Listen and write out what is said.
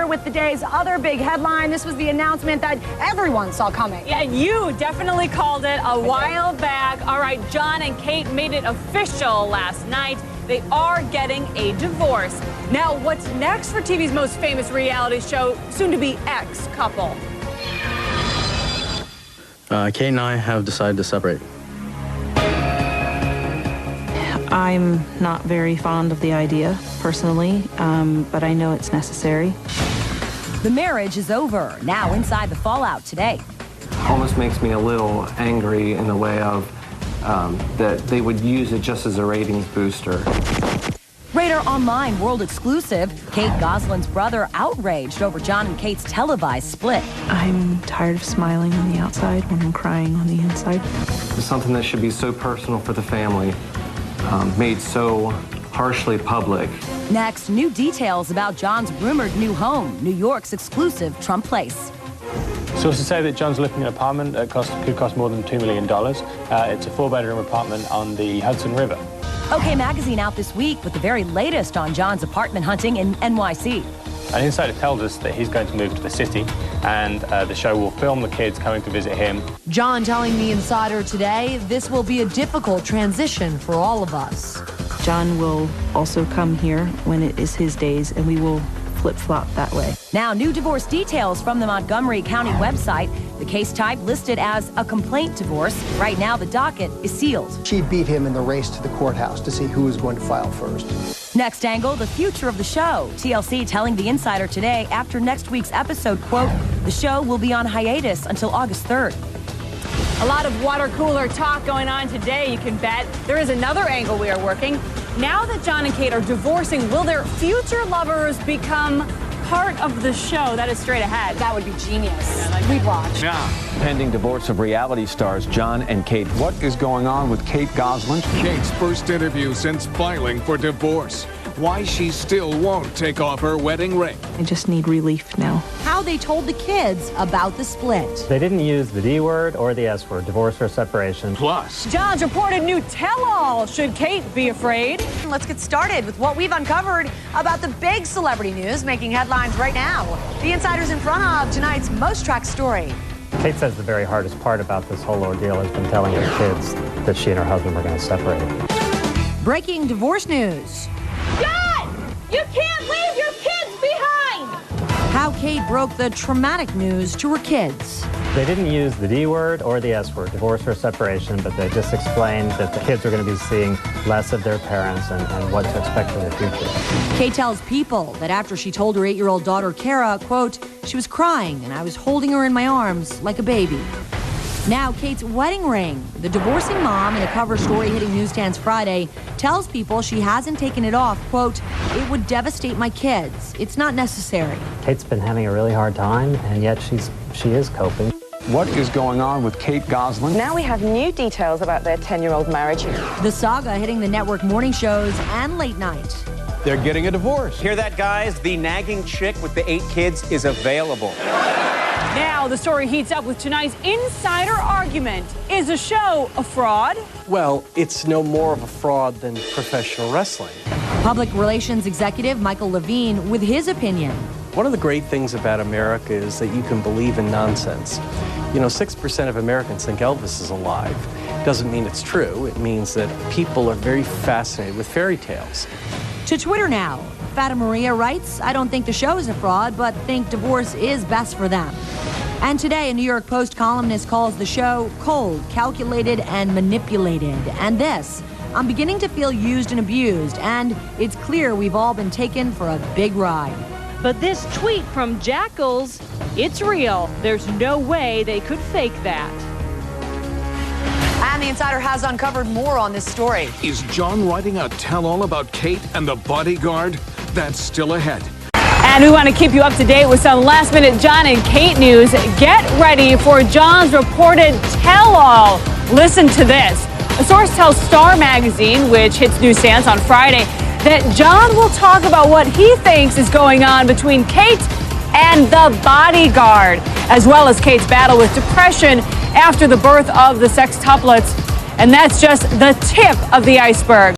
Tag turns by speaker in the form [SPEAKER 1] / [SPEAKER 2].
[SPEAKER 1] With the day's other big headline, this was the announcement that everyone saw coming.
[SPEAKER 2] Yeah, you definitely called it a while back. All right, John and Kate made it official last night. They are getting a divorce. Now, what's next for TV's most famous reality show, soon to be ex-couple?
[SPEAKER 3] Kate and I have decided to separate.
[SPEAKER 4] I'm not very fond of the idea, personally, but I know it's necessary.
[SPEAKER 5] The marriage is over. Now inside the fallout today.
[SPEAKER 6] Almost makes me a little angry in the way of that they would use it just as a ratings booster.
[SPEAKER 5] Radar Online world exclusive. Kate Gosselin's brother outraged over John and Kate's televised split.
[SPEAKER 4] I'm tired of smiling on the outside when I'm crying on the inside.
[SPEAKER 6] It's something that should be so personal for the family, made so harshly public.
[SPEAKER 5] Next, new details about John's rumored new home, New York's exclusive Trump Place.
[SPEAKER 7] Sources say that John's looking at an apartment that could cost more than $2 million. It's a 4-bedroom apartment on the Hudson River.
[SPEAKER 5] OK Magazine out this week with the very latest on John's apartment hunting in NYC.
[SPEAKER 7] An insider tells us that he's going to move to the city, and the show will film the kids coming to visit him.
[SPEAKER 8] John telling the insider today this will be a difficult transition for all of us.
[SPEAKER 4] John will also come here when it is his days, and we will flip-flop that way.
[SPEAKER 5] Now, new divorce details from the Montgomery County website. The case type listed as a complaint divorce. Right now, the docket is sealed.
[SPEAKER 9] She beat him in the race to the courthouse to see who was going to file first.
[SPEAKER 5] Next angle, the future of the show. TLC telling the insider today after next week's episode, quote, the show will be on hiatus until August 3rd.
[SPEAKER 2] A lot of water cooler talk going on today, you can bet. There is another angle we are working. Now that John and Kate are divorcing, will their future lovers become part of the show? That is straight ahead.
[SPEAKER 1] That would be genius. We'd watch.
[SPEAKER 10] Yeah. Pending divorce of reality stars John and Kate. What is going on with Kate Gosselin?
[SPEAKER 11] Kate's first interview since filing for divorce. Why she still won't take off her wedding ring.
[SPEAKER 4] I just need relief now.
[SPEAKER 8] How they told the kids about the split.
[SPEAKER 12] They didn't use the D word or the S word, divorce or separation.
[SPEAKER 11] Plus,
[SPEAKER 2] John's reported new tell-all. Should Kate be afraid?
[SPEAKER 1] Let's get started with what we've uncovered about the big celebrity news making headlines right now. The insider's in front of tonight's most tracked story.
[SPEAKER 12] Kate says the very hardest part about this whole ordeal has been telling her kids that she and her husband were going to separate.
[SPEAKER 8] Breaking divorce news.
[SPEAKER 2] John! You can't leave your kids behind!
[SPEAKER 8] How Kate broke the traumatic news to her kids.
[SPEAKER 12] They didn't use the D word or the S word, divorce or separation, but they just explained that the kids are going to be seeing less of their parents and what to expect in their future.
[SPEAKER 8] Kate tells People that after she told her 8-year-old daughter, Kara, quote, she was crying and I was holding her in my arms like a baby. Now, Kate's wedding ring. The divorcing mom, in a cover story hitting newsstands Friday, tells People she hasn't taken it off. Quote, it would devastate my kids. It's not necessary.
[SPEAKER 12] Kate's been having a really hard time, and yet she is coping.
[SPEAKER 10] What is going on with Kate Gosselin?
[SPEAKER 13] Now we have new details about their 10-year-old marriage.
[SPEAKER 8] The saga hitting the network morning shows and late night.
[SPEAKER 10] They're getting a divorce.
[SPEAKER 14] Hear that, guys? The nagging chick with the 8 kids is available.
[SPEAKER 2] Now the story heats up with tonight's insider argument. Is a show a fraud?
[SPEAKER 9] Well, it's no more of a fraud than professional wrestling.
[SPEAKER 8] Public relations executive Michael Levine with his opinion.
[SPEAKER 9] One of the great things about America is that you can believe in nonsense. You know, 6% of Americans think Elvis is alive. Doesn't mean it's true. It means that people are very fascinated with fairy tales.
[SPEAKER 8] To Twitter now. Fata Maria writes, I don't think the show is a fraud, but think divorce is best for them. And today, a New York Post columnist calls the show cold, calculated, and manipulated. And this, I'm beginning to feel used and abused, and it's clear we've all been taken for a big ride.
[SPEAKER 2] But this tweet from Jackals, it's real. There's no way they could fake that.
[SPEAKER 1] And the insider has uncovered more on this story.
[SPEAKER 11] is John writing a tell-all about Kate and the bodyguard? That's still ahead.
[SPEAKER 2] And we want to keep you up to date with some last-minute John and Kate news. Get ready for John's reported tell-all. Listen to this. A source tells Star Magazine, which hits newsstands on Friday, that John will talk about what he thinks is going on between Kate and the bodyguard, as well as Kate's battle with depression after the birth of the sextuplets. And that's just the tip of the iceberg.